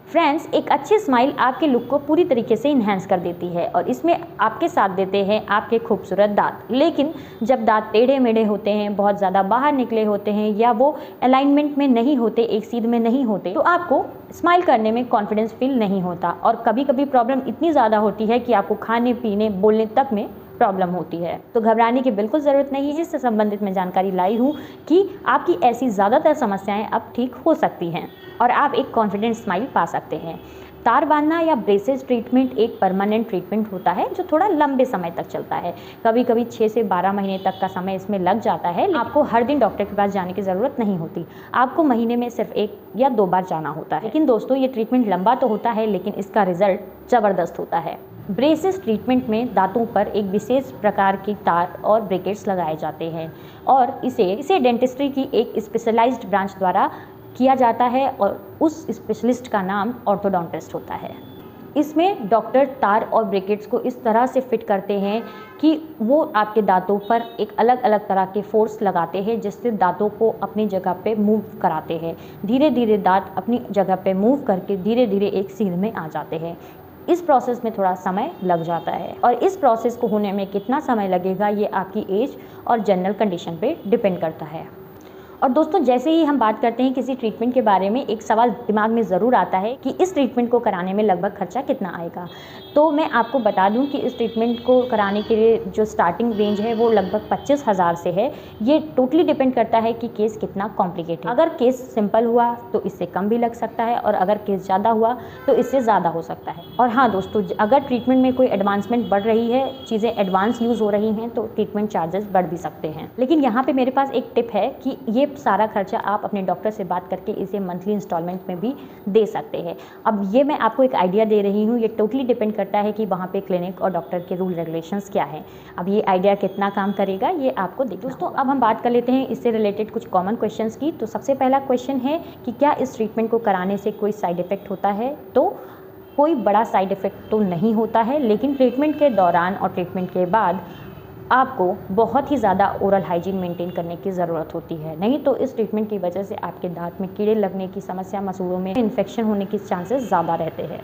Friends, एक अच्छी smile आपके लुक को पूरी तरीके से इन्हेंस कर देती है और इसमें आपके साथ देते हैं आपके खूबसूरत दांत। लेकिन जब दांत टेढ़े मेढ़े होते हैं, बहुत ज़्यादा बाहर निकले होते हैं या वो अलाइनमेंट में नहीं होते, एक सीध में नहीं होते, तो आपको स्माइल करने में कॉन्फिडेंस फील नहीं होता और कभी कभी प्रॉब्लम इतनी ज़्यादा होती है कि आपको खाने पीने बोलने तक में प्रॉब्लम होती है। तो घबराने की बिल्कुल ज़रूरत नहीं है। इससे संबंधित मैं जानकारी लाई हूँ कि आपकी ऐसी ज़्यादातर समस्याएं अब ठीक हो सकती हैं और आप एक कॉन्फिडेंट स्माइल पा सकते हैं। तार बांधना या ब्रेसेस ट्रीटमेंट एक परमानेंट ट्रीटमेंट होता है जो थोड़ा लंबे समय तक चलता है। कभी कभी 6 से 12 महीने तक का समय इसमें लग जाता है। आपको हर दिन डॉक्टर के पास जाने की ज़रूरत नहीं होती। आपको महीने में सिर्फ 1 या 2 बार जाना होता है। लेकिन दोस्तों, ये ट्रीटमेंट लंबा तो होता है लेकिन इसका रिजल्ट ज़बरदस्त होता है। ब्रेसेस ट्रीटमेंट में दांतों पर एक विशेष प्रकार की तार और ब्रैकेट्स लगाए जाते हैं और इसे डेंटिस्ट्री की एक स्पेशलाइज्ड ब्रांच द्वारा किया जाता है और उस स्पेशलिस्ट का नाम ऑर्थोडोंटिस्ट होता है। इसमें डॉक्टर तार और ब्रैकेट्स को इस तरह से फिट करते हैं कि वो आपके दांतों पर एक अलग अलग तरह के फोर्स लगाते हैं जिससे दांतों को अपनी जगह पे मूव कराते हैं। धीरे धीरे दांत अपनी जगह पे मूव करके धीरे धीरे एक सीध में आ जाते हैं। इस प्रोसेस में थोड़ा समय लग जाता है और इस प्रोसेस को होने में कितना समय लगेगा ये आपकी एज और जनरल कंडीशन पे डिपेंड करता है। और दोस्तों, जैसे ही हम बात करते हैं किसी ट्रीटमेंट के बारे में, एक सवाल दिमाग में ज़रूर आता है कि इस ट्रीटमेंट को कराने में लगभग खर्चा कितना आएगा। तो मैं आपको बता दूं कि इस ट्रीटमेंट को कराने के लिए जो स्टार्टिंग रेंज है वो लगभग 25,000 से है। ये टोटली डिपेंड करता है कि केस कितना कॉम्प्लिकेटेड है। अगर केस सिंपल हुआ तो इससे कम भी लग सकता है और अगर केस ज़्यादा हुआ तो इससे ज़्यादा हो सकता है। और हाँ दोस्तों, अगर ट्रीटमेंट में कोई एडवांसमेंट बढ़ रही है, चीज़ें एडवांस यूज़ हो रही हैं, तो ट्रीटमेंट चार्जेस बढ़ भी सकते हैं। लेकिन यहाँ पर मेरे पास एक टिप है कि ये सारा खर्चा आप अपने डॉक्टर से बात करके इसे मंथली इंस्टॉलमेंट में भी दे सकते हैं। अब ये मैं आपको एक आइडिया दे रही हूँ, ये टोटली डिपेंड करता है कि वहाँ पे क्लिनिक और डॉक्टर के रूल रेगुलेशंस क्या हैं। अब ये आइडिया कितना काम करेगा ये आपको देखना। दोस्तों, अब हम बात कर लेते हैं इससे रिलेटेड कुछ कॉमन क्वेश्चंस की। तो सबसे पहला क्वेश्चन है कि क्या इस ट्रीटमेंट को कराने से कोई साइड इफेक्ट होता है। तो कोई बड़ा साइड इफेक्ट तो नहीं होता है, लेकिन ट्रीटमेंट के दौरान और ट्रीटमेंट के बाद आपको बहुत ही ज़्यादा ओरल हाइजीन मेंटेन करने की ज़रूरत होती है। नहीं तो इस ट्रीटमेंट की वजह से आपके दांत में कीड़े लगने की समस्या, मसूड़ों में इन्फेक्शन होने के चांसेस ज़्यादा रहते हैं।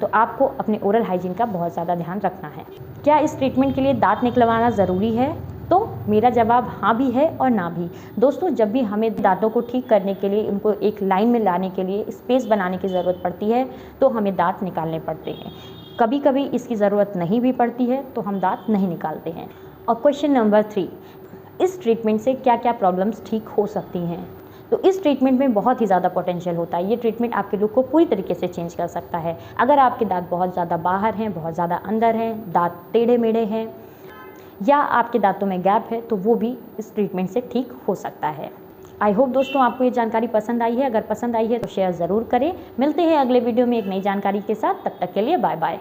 तो आपको अपने ओरल हाइजीन का बहुत ज़्यादा ध्यान रखना है। क्या इस ट्रीटमेंट के लिए दांत निकलवाना ज़रूरी है। तो मेरा जवाब हाँ भी है और ना भी। दोस्तों, जब भी हमें दांतों को ठीक करने के लिए, उनको एक लाइन में लाने के लिए स्पेस बनाने की ज़रूरत पड़ती है तो हमें दांत निकालने पड़ते हैं। कभी कभी इसकी ज़रूरत नहीं भी पड़ती है तो हम दांत नहीं निकालते हैं। और क्वेश्चन नंबर 3, इस ट्रीटमेंट से क्या क्या प्रॉब्लम्स ठीक हो सकती हैं। तो इस ट्रीटमेंट में बहुत ही ज़्यादा पोटेंशियल होता है। ये ट्रीटमेंट आपके लुक को पूरी तरीके से चेंज कर सकता है। अगर आपके दांत बहुत ज़्यादा बाहर हैं, बहुत ज़्यादा अंदर हैं, दांत टेढ़े मेढ़े हैं या आपके दांतों में गैप है, तो वो भी इस ट्रीटमेंट से ठीक हो सकता है। आई होप दोस्तों आपको ये जानकारी पसंद आई है। अगर पसंद आई है तो शेयर ज़रूर करें। मिलते हैं अगले वीडियो में एक नई जानकारी के साथ। तब तक के लिए बाय बाय।